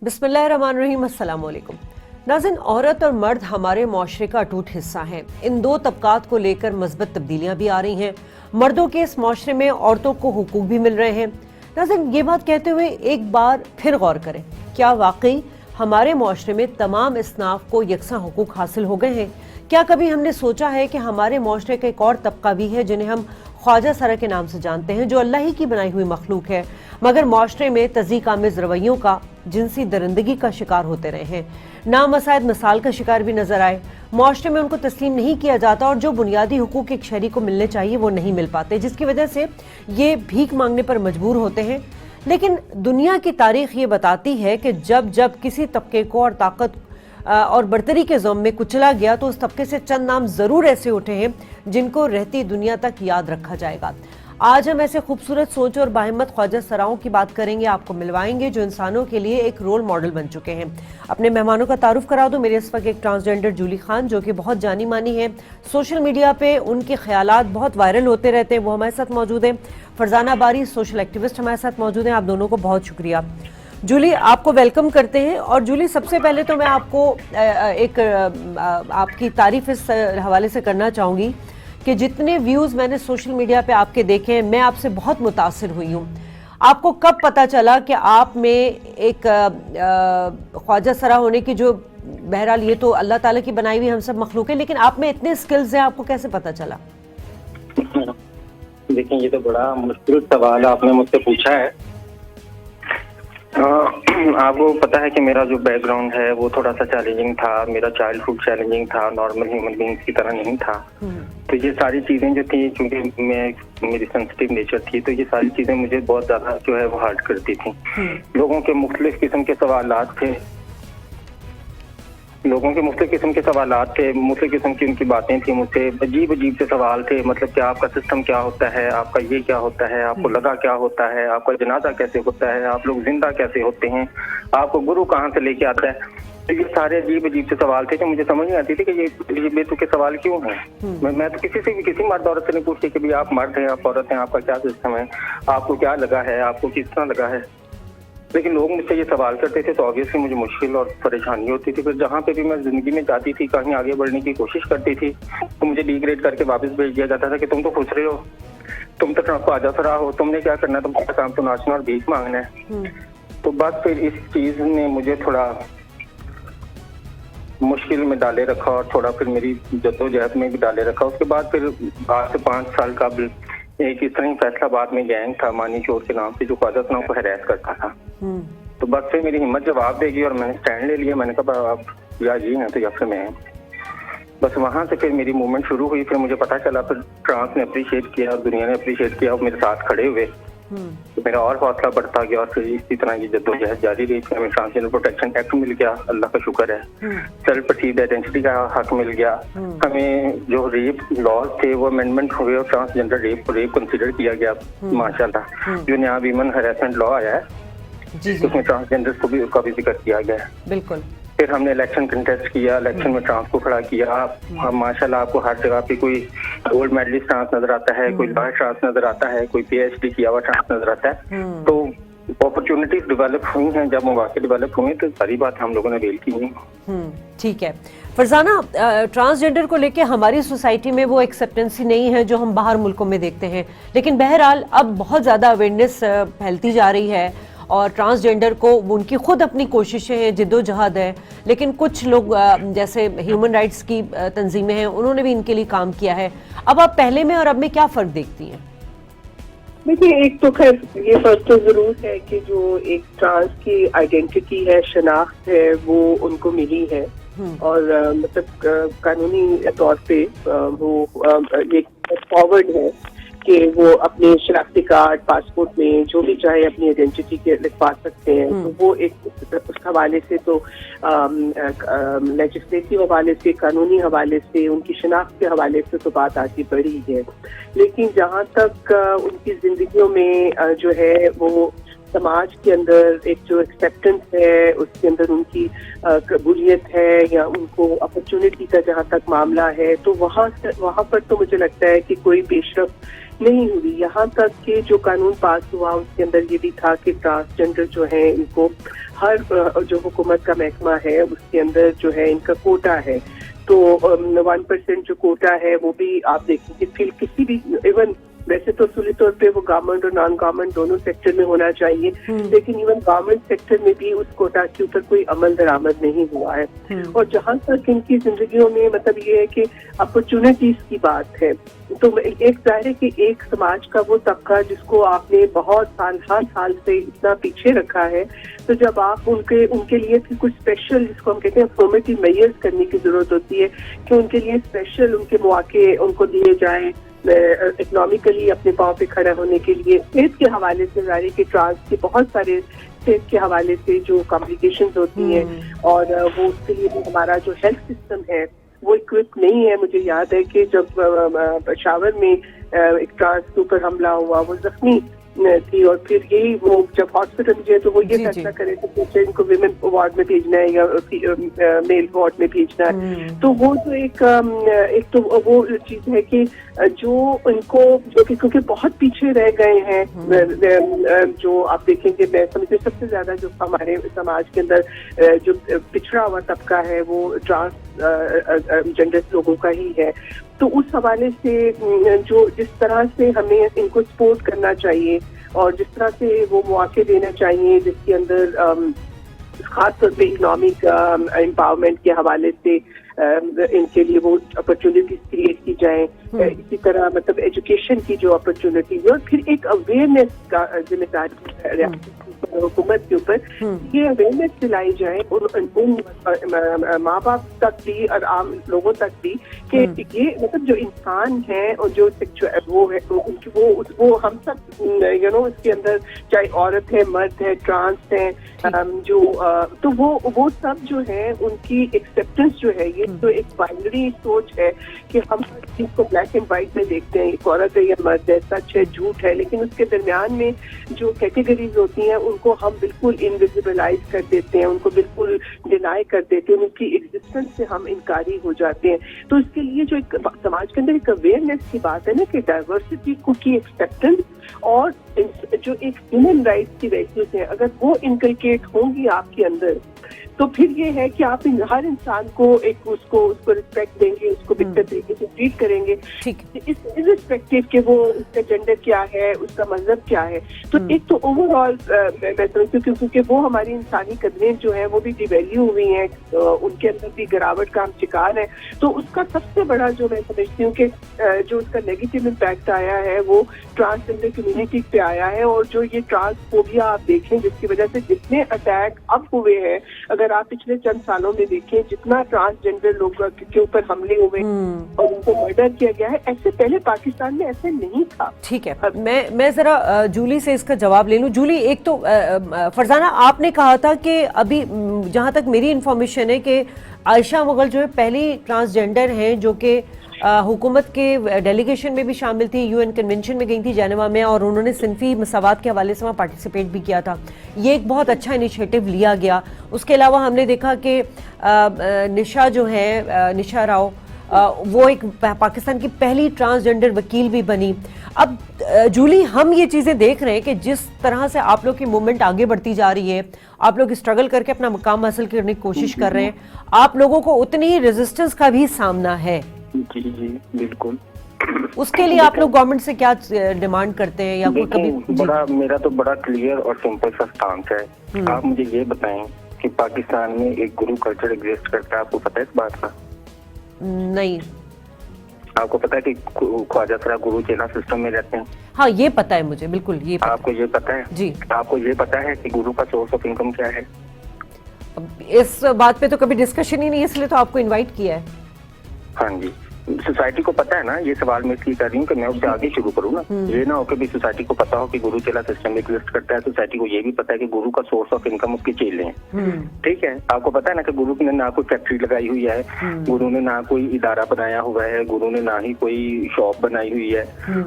बिस्मिल्लाहिर्रहमानिर्रहीम, अस्सलाम वालेकुम। नाज़रीन, औरत और मर्द हमारे माशरे का अटूट हिस्सा हैं। इन दो तबकात को लेकर मस्बत तब्दीलियां भी आ रही हैं। मर्दों के इस माशरे में औरतों को हुकूक भी मिल रहे हैं। नाज़रीन, ये बात कहते हुए एक बार फिर गौर करें, क्या वाकई हमारे माशरे में तमाम इसनाफ को यकसा हुकूक हासिल हो गए हैं? क्या कभी हमने सोचा है कि हमारे माशरे का एक और तबका भी है जिन्हें हम ख्वाजा सरा के नाम से जानते हैं, जो अल्लाह ही की बनाई हुई मखलूक है, मगर माशरे में तज़ीक आमेज़ रवैयों का, जिनसी दरिंदगी का शिकार होते रहे हैं, नामसायद मिसाल का शिकार भी नजर आए। माशरे में उनको तस्लीम नहीं किया जाता और जो बुनियादी हुकूक एक शहरी को मिलने चाहिए वो नहीं मिल पाते, जिसकी वजह से ये भीख मांगने पर मजबूर होते हैं। लेकिन दुनिया की तारीख ये बताती है कि जब जब किसी तबके को और ताकत और बर्तरी के ज़म में कुचला गया तो उस तबके से चंद नाम ज़रूर ऐसे उठे हैं जिनको रहती दुनिया तक याद रखा जाएगा। आज हम ऐसे खूबसूरत सोच और बाहिम्मत ख्वाजा सराओं की बात करेंगे, आपको मिलवाएंगे जो इंसानों के लिए एक रोल मॉडल बन चुके हैं। अपने मेहमानों का तारुफ करा दूं। मेरे इस वक्त एक ट्रांसजेंडर जूली खान, जो कि बहुत जानी मानी है, सोशल मीडिया पे उनके ख्यालात बहुत वायरल होते रहते हैं, वो हमारे साथ मौजूद हैं। फरजाना बारी, सोशल एक्टिविस्ट, हमारे साथ मौजूद हैं। आप दोनों को बहुत शुक्रिया। जूली, आपको वेलकम करते हैं। और जूली, सबसे पहले तो मैं आपको आपकी तारीफ इस हवाले से करना चाहूँगी कि जितने व्यूज़ मैंने सोशल मीडिया पे आपके देखे हैं, मैं आपसे बहुत मुतासिर हुई हूँ। आपको कब पता चला कि आप में एक ख्वाजा सरा होने की, जो बहरहाल ये तो अल्लाह ताला की बनाई हुई हम सब मखलूक है, लेकिन आप में इतने स्किल्स हैं, आपको कैसे पता चला? देखिए, ये तो बड़ा मुश्किल सवाल आपने मुझसे पूछा है। आपको पता है कि मेरा जो बैकग्राउंड है वो थोड़ा सा चैलेंजिंग था। मेरा चाइल्डहुड चैलेंजिंग था, नॉर्मल ह्यूमन बीइंग्स की तरह नहीं था। तो ये सारी चीजें जो थी, क्योंकि मेरी सेंसिटिव नेचर थी, तो ये सारी चीजें मुझे बहुत ज्यादा जो है वो हर्ट करती थी। लोगों के मुख्तलिफ किस्म के सवालात थे, मुख्तलिफ किस्म की उनकी बातें थी। मुझसे अजीब अजीब से सवाल थे, मतलब कि आपका सिस्टम क्या होता है, आपका ये क्या होता है, आपको लगा क्या होता है, आपका जनाजा कैसे होता है, आप लोग जिंदा कैसे होते हैं, आपको गुरु कहाँ से लेके आता है। तो ये सारे अजीब अजीब से सवाल थे जो मुझे समझ नहीं आती थी कि ये बेतुके सवाल क्यों हैं। मैं तो किसी से भी, किसी मर्द औरत से नहीं पूछती कि भाई आप मर्द हैं, आप औरत हैं, आपका क्या सिस्टम है, आपको क्या लगा है, आपको किस तरह लगा है। लेकिन लोग मुझसे ये सवाल करते थे तो ऑब्वियसली मुझे मुश्किल और परेशानी होती थी। फिर जहाँ पे भी मैं जिंदगी में जाती थी, कहीं आगे बढ़ने की कोशिश करती थी, तो मुझे डिग्रेड करके वापस भेज दिया जाता था कि तुम तो खुश रहे हो, तुम तो ख्वाजा सरा हो, तुमने क्या करना है, तुमका काम तो नाचना और भीख मांगना है। तो बस फिर इस चीज ने मुझे थोड़ा मुश्किल में डाले रखा और थोड़ा फिर मेरी जद्दोजहद में भी डाले रखा। उसके बाद फिर आज से 5 साल कबल एक इस तरह फैसलाबाद में गैंग था मानी चोर के नाम से, जो ख्वाजा सराओं को हैरेस करता था। तो बस फिर मेरी हिम्मत जवाब देगी और मैंने स्टैंड ले लिया। मैंने कहा आप या जी हैं तो या फिर मैं। बस वहां से फिर मेरी मूवमेंट शुरू हुई। फिर मुझे पता चला, फिर ट्रांस ने अप्रिशिएट किया, दुनिया ने अप्रिशिएट किया और मेरे साथ खड़े हुए, तो मेरा और हौसला बढ़ता गया। और फिर इसी तरह की जद्दोजहद जारी रही। हमें ट्रांसजेंडर प्रोटेक्शन एक्ट मिल गया, अल्लाह का शुक्र है। सेल्फ परसीव्ड आइडेंटिटी का हक मिल गया। हमें जो रेप लॉज थे वो अमेंडमेंट हुए और ट्रांसजेंडर रेप को रेप कंसिडर किया गया माशाल्लाह। जो नया वीमन हैरेसमेंट लॉ आया है उसमें ट्रांसजेंडर को भी उसका भी जिक्र किया गया है। बिल्कुल। फिर हमने इलेक्शन कंटेस्ट किया, इलेक्शन में ट्रांस को खड़ा किया। माशाल्लाह आपको हर जगह पे कोई गोल्ड मेडलिस्ट ट्रांस नजर आता है, कोई लॉयर ट्रांस नजर आता है, कोई पीएचडी किया हुआ ट्रांस नजर आता है। तो अपॉर्चुनिटीज डेवलप हुई हैं। जब मौके डेवलप हुए तो सारी बात हम लोगों ने वेल की है। ठीक है फरजाना, ट्रांसजेंडर को लेके हमारी सोसाइटी में वो एक्सेप्टेंसी नहीं है जो हम बाहर मुल्कों में देखते हैं, लेकिन बहरहाल अब बहुत ज़्यादा अवेयरनेस फैलती जा रही है और ट्रांसजेंडर को उनकी खुद अपनी कोशिशें हैं, जिद्दोजहद है। लेकिन कुछ लोग जैसे ह्यूमन राइट्स की तंजीमें हैं, उन्होंने भी इनके लिए काम किया है। अब आप पहले में और अब में क्या फ़र्क देखती हैं? देखिए, एक तो खैर ये फर्क तो जरूर है कि जो एक ट्रांस की आइडेंटिटी है, शनाख्त है, वो उनको मिली है और मतलब कानूनी तौर पे वो ये फॉरवर्ड है कि वो अपने शनाख्ती कार्ड, पासपोर्ट में जो भी चाहे अपनी आइडेंटिटी के लिखवा सकते हैं। तो वो एक उस हवाले से तो लेजिस्लेटिव हवाले से, कानूनी हवाले से, उनकी शनाख्त के हवाले से तो बात आती बढ़ी है। लेकिन जहाँ तक उनकी जिंदगियों में जो है वो समाज के अंदर एक जो एक्सेप्टेंस है, उसके अंदर उनकी कबूलियत है या उनको अपॉर्चुनिटी का जहाँ तक मामला है, तो वहाँ पर तो मुझे लगता है कि कोई पेशरफ नहीं हुई। यहाँ तक कि जो कानून पास हुआ उसके अंदर ये भी था कि ट्रांसजेंडर जो है इनको हर जो हुकूमत का महकमा है उसके अंदर जो है इनका कोटा है। तो 1% जो कोटा है वो भी आप देखेंगे फिर किसी भी इवन वैसे तो असली तौर पे वो गवर्नमेंट और नॉन गवर्नमेंट दोनों सेक्टर में होना चाहिए, लेकिन इवन गवर्नमेंट सेक्टर में भी उस कोटा के ऊपर कोई अमल दरामद नहीं हुआ है। और जहां तक इनकी जिंदगियों में मतलब ये है कि अपॉर्चुनिटीज की बात है, तो एक जाहिर है कि एक समाज का वो तबका जिसको आपने बहुत साल हर साल से इतना पीछे रखा है, तो जब आप उनके लिए फिर कुछ स्पेशल जिसको हम कहते हैं अफर्मेटिव मेजर्स करने की जरूरत होती है कि उनके लिए स्पेशल उनके मौके उनको दिए जाएं इकोनॉमिकली अपने पांव पे खड़ा होने के लिए। सेहत के हवाले से जारी के ट्रांस के बहुत सारे सेहत के हवाले से जो कॉम्प्लिकेशंस होती हैं और वो उसके लिए भी हमारा जो हेल्थ सिस्टम है वो इक्विप नहीं है। मुझे याद है कि जब पेशावर में एक ट्रांस के ऊपर हमला हुआ, वो जख्मी थी और फिर यही वो जब हॉस्पिटल में गए तो वो ये फैसला करे थे कि इनको विमेन वार्ड में भेजना है या मेल वार्ड में भेजना है। तो वो जो एक तो वो चीज है कि जो इनको जो कि क्योंकि बहुत पीछे रह गए हैं, जो आप देखेंगे मैं समझती हूँ सबसे ज्यादा जो हमारे समाज के अंदर जो पिछड़ा हुआ तबका है वो ट्रांसजेंडर लोगों का ही है। तो उस हवाले से जो जिस तरह से हमें इनको सपोर्ट करना चाहिए और जिस तरह से वो मौके देना चाहिए जिसके अंदर खासतौर पे इकोनॉमिक एम्पावरमेंट के हवाले से इनके लिए वो अपॉर्चुनिटीज क्रिएट की जाए, इसी तरह मतलब एजुकेशन की जो अपॉर्चुनिटी है और फिर एक अवेयरनेस का जिम्मेदारी हुकूमत के ऊपर ये अवेयरनेस दिलाई जाए उन माँ बाप तक भी और आम लोगों तक भी कि ये मतलब जो इंसान है और जो वो है उनकी वो हम सब इसके अंदर चाहे औरत है मर्द है ट्रांस है जो तो वो सब जो है उनकी एक्सेप्टेंस जो है ये तो एक बाइनरी सोच है कि हम हर चीज को ब्लैक एंड व्हाइट में देखते हैं, एक औरत है या मर्द है, सच है झूठ है, लेकिन उसके दरमियान में जो कैटेगरीज होती हैं उनको हम बिल्कुल इनविजिबलाइज कर देते हैं, उनको बिल्कुल डिनाई कर देते हैं, उनकी एग्जिस्टेंस से हम इनकारी हो जाते हैं। तो इसके लिए जो एक समाज के अंदर एक अवेयरनेस की बात है ना कि डाइवर्सिटी की एक्सेप्टेंस और जो एक ह्यूमन राइट्स की वैल्यूज है अगर वो इनकलकेट होंगी आपके अंदर तो फिर ये है कि आप हर इंसान को उसको रिस्पेक्ट देंगे, उसको बेहतर तरीके से ट्रीट करेंगे इस के वो उसका जेंडर क्या है, उसका मजहब क्या है। तो एक तो ओवरऑल मैं समझती हूँ क्योंकि वो हमारी इंसानी कदरें जो है वो भी डिवैल्यू हुई हैं, उनके अंदर भी गिरावट का हम शिकार है। तो उसका सबसे बड़ा जो मैं समझती हूँ कि जो उसका नेगेटिव इम्पैक्ट आया है वो ट्रांसजेंडर कम्युनिटी पे आया है और जो ये ट्रांसफोबिया आप देखें जिसकी वजह से जितने अटैक अब हुए हैं, अगर आप पिछले चंद सालों में देखें जितना ट्रांसजेंडर लोगों के ऊपर हमले हुए और उनको मर्डर किया गया है, ऐसे पहले पाकिस्तान में ऐसे नहीं था। ठीक है, मैं जरा जूली से इसका जवाब ले लूं। जूली, एक तो फरजाना आपने कहा था कि अभी जहां तक मेरी इंफॉर्मेशन है कि आयशा मुगल जो है पहली ट्रांसजेंडर हैं जो कि हुकूमत के डेलीगेशन में भी शामिल थी, यूएन कन्वेंशन में गई थी जेनेवा में और उन्होंने सिनफी मसावात के हवाले से वहाँ पार्टिसिपेट भी किया था। ये एक बहुत अच्छा इनिशिएटिव लिया गया। उसके अलावा हमने देखा कि निशा जो है निशा राव वो एक पाकिस्तान की पहली ट्रांसजेंडर वकील भी बनी। अब जूली, हम ये चीज़ें देख रहे हैं कि जिस तरह से आप लोग की मूवमेंट आगे बढ़ती जा रही है, आप लोग स्ट्रगल करके अपना मुकाम हासिल करने की कोशिश कर रहे हैं, आप लोगों को उतनी ही रेजिस्टेंस का भी सामना है। जी जी बिल्कुल। उसके लिए आप लोग गवर्नमेंट से क्या डिमांड करते हैं या कोई कभी? मेरा तो बड़ा क्लियर और सिंपल सा स्टांस है। आप मुझे ये बताएं कि पाकिस्तान में एक गुरु कल्चर एग्जिस्ट करता है, आपको पता है इस बात का? नहीं। आपको पता है कि ख्वाजा सरा गुरु चेला सिस्टम में रहते हैं? हाँ, ये पता है मुझे, बिल्कुल ये पता। आपको ये पता है? जी। आपको ये पता है कि गुरु का सोर्स ऑफ इनकम क्या है? इस बात पे तो कभी डिस्कशन ही नहीं, इसलिए तो आपको इनवाइट किया है। हाँ जी, सोसाइटी को पता है ना। ये सवाल मैं इसलिए कर रही हूँ कि मैं उससे आगे शुरू करूँ ना। ये ना हो कि भी सोसाइटी को पता हो कि गुरु चेला सिस्टम एग्जिस्ट करता है, सोसाइटी को ये भी पता है कि गुरु का सोर्स ऑफ इनकम उसके चेले हैं। ठीक है, आपको पता है ना कि गुरु ने ना कोई फैक्ट्री लगाई हुई है, गुरु ने ना कोई इदारा बनाया हुआ है, गुरु ने ना ही कोई शॉप बनाई हुई है।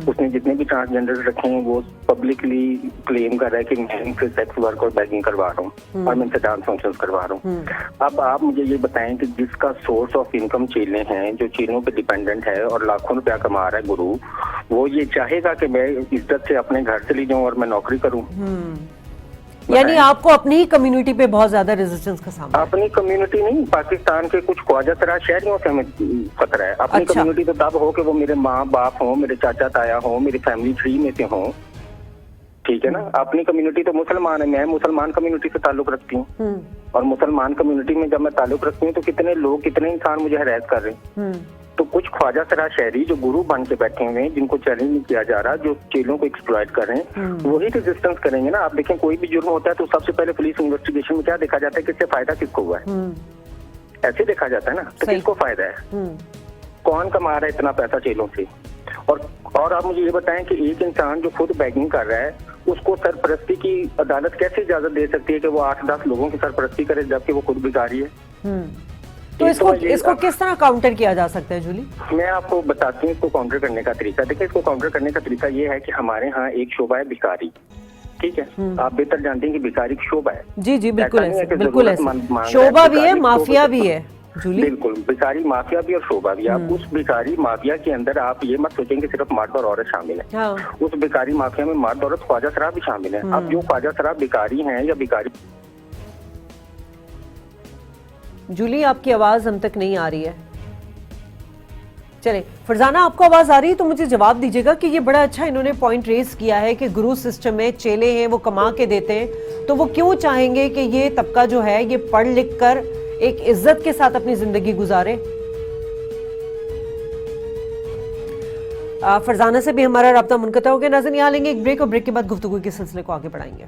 उसने जितने भी ट्रांसजेंडर रखे हैं वो पब्लिकली क्लेम कर रहा है कि मैं इनसे सेक्स वर्क और बैगिंग करवा रहा हूँ और मैं इनसे डांस फंक्शन करवा रहा हूँ। अब आप मुझे ये बताएं कि जिसका सोर्स ऑफ इनकम चेले हैं, जो चेलों पे डिपेंडेंट है और लाखों रुपया कमा रहा है गुरु, वो ये चाहेगा कि मैं इज्जत से अपने घर चली जाऊं और मैं नौकरी करूं? यानी आपको अपनी ही कम्युनिटी पे बहुत ज्यादा रेजिस्टेंस का सामना है। अपनी कम्युनिटी नहीं, पाकिस्तान के कुछ ख्वाजा तराज शहरियों से हमें खतरा है। अपनी अच्छा। कम्युनिटी तो तब हो कि वो मेरे माँ बाप हो, मेरे चाचा ताया हो, मेरी फैमिली ट्री में से हो, ठीक है ना। अपनी कम्युनिटी तो मुसलमान है, मैं मुसलमान कम्युनिटी से ताल्लुक रखती हूँ, और मुसलमान कम्युनिटी में जब मैं ताल्लुक रखती हूँ तो कितने लोग, कितने इंसान मुझे हरास कर रहे हैं। तो कुछ ख्वाजा सराज शहरी जो गुरु बन के बैठे हुए हैं, जिनको चैलेंज नहीं किया जा रहा, जो चेलों को एक्सप्लॉइट कर रहे हैं, वही रेजिस्टेंस करेंगे ना। आप देखें कोई भी जुर्म होता है तो सबसे पहले पुलिस इन्वेस्टिगेशन में क्या देखा जाता है, किससे फायदा किसको हुआ है, ऐसे देखा जाता है ना। तो किसको फायदा है, कौन कमा रहा है इतना पैसा चेलों से। और आप मुझे ये बताएं कि एक इंसान जो खुद बैगिंग कर रहा है, उसको सरपरस्ती की अदालत कैसे इजाजत दे सकती है कि वो 8-10 लोगों की सरपरस्ती करे जबकि वो खुद भिखारी है। तो इसको किस तरह काउंटर किया जा सकता है जूली? मैं आपको बताती हूँ इसको काउंटर करने का तरीका। देखिए, इसको काउंटर करने का तरीका ये है कि हमारे यहाँ एक शोबा है भिखारी, ठीक है। आप बेहतर जानते हैं कि भिखारी एक शोबा है। जी जी, बिल्कुल ऐसा नहीं है ऐसे, कि बिल्कुल जरूरतमंद ऐसे। मांग रहा है, शोभा भी है, भिखारी माफिया शोबा- भी है जूली। बिल्कुल, भिखारी माफिया भी और शोभा भी। आप उस भिखारी माफिया के अंदर आप ये मत सोचेंगे सिर्फ मर्द और औरत शामिल है। हाँ। उस भिखारी माफिया में मर्द औरत ख्वाजा शराब भी शामिल है। अब जो ख्वाजा शराब भिखारी हैं या भिखारी, जूली आपकी आवाज हम तक नहीं आ रही है। चले फरजाना, आपको आवाज आ रही है तो मुझे जवाब दीजिएगा कि ये बड़ा अच्छा इन्होंने पॉइंट रेज किया है कि गुरु सिस्टम में चेले हैं, वो कमा के देते हैं, तो वो क्यों चाहेंगे कि ये तबका जो है ये पढ़ लिख कर एक इज्जत के साथ अपनी जिंदगी गुजारे। फरजाना से भी हमारा राब्ता मुनक़ता हो गया। नाज़रीन, यहाँ लेंगे एक ब्रेक और ब्रेक के बाद गुफ्तगू के सिलसिले को आगे बढ़ाएंगे।